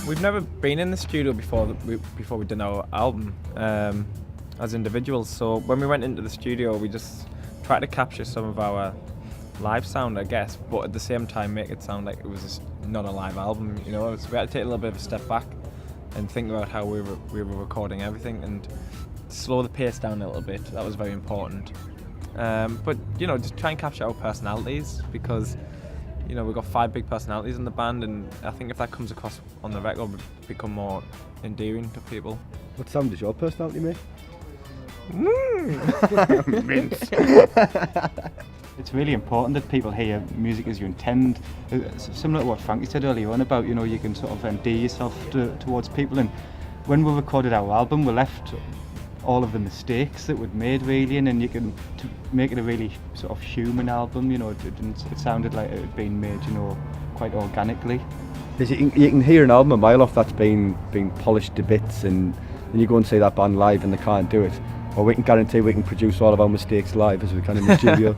We've never been in the studio before we'd done our album as individuals. So when we went into the studio, we just tried to capture some of our live sound, I guess, but at the same time make it sound like it was not a live album. You know, so we had to take a little bit of a step back and think about how we were recording everything and slow the pace down a little bit. That was very important. But you know, just try and capture our personalities, because you know, we've got 5 big personalities in the band, and I think if that comes across on the record, it'll become more endearing to people. What sound does your personality make? Mint. It's really important that people hear music as you intend. Similar to what Frankie said earlier on about, you know, you can sort of endear yourself towards people. And when we recorded our album, we left all of the mistakes that we'd made, really, and then you can make it a really sort of human album. You know, it sounded like it had been made, you know, quite organically. You can hear an album a mile off that's been polished to bits, and then you go and see that band live and they can't do it. Or we can guarantee we can produce all of our mistakes live as we can in the studio.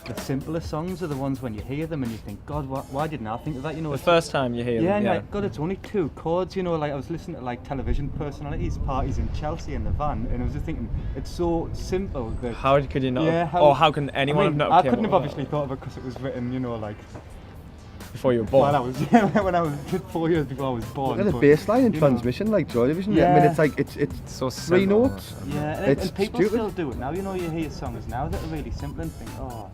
The simpler songs are the ones when you hear them and you think, God, why didn't I think of that? You know, The first time you hear them, and like, God, it's only 2 chords. You know, like I was listening to like television personalities, parties in Chelsea in the van, and I was just thinking, it's so simple that. How could you not? Yeah, how can anyone have not? I couldn't have obviously thought of it because it was written, you know, like. Before you were born. When I was 4 years before I was born. Look at the bass line in transmission, like Joy Division. Yeah. I mean, it's like it's so 3 notes. Yeah, and people stupid. still do it now. You know, you hear songs now that are really simple and think, oh.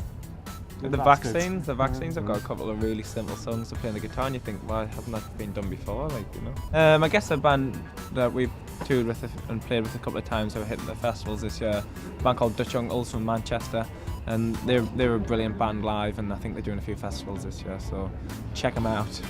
The Vaccines have got a couple of really simple songs to play on the guitar, and you think, why hasn't that been done before? Like, you know. I guess a band that we've toured with and played with a couple of times who are hitting the festivals this year, a band called Dutch Uncles from Manchester, and they're a brilliant band live, and I think they're doing a few festivals this year, so check them out.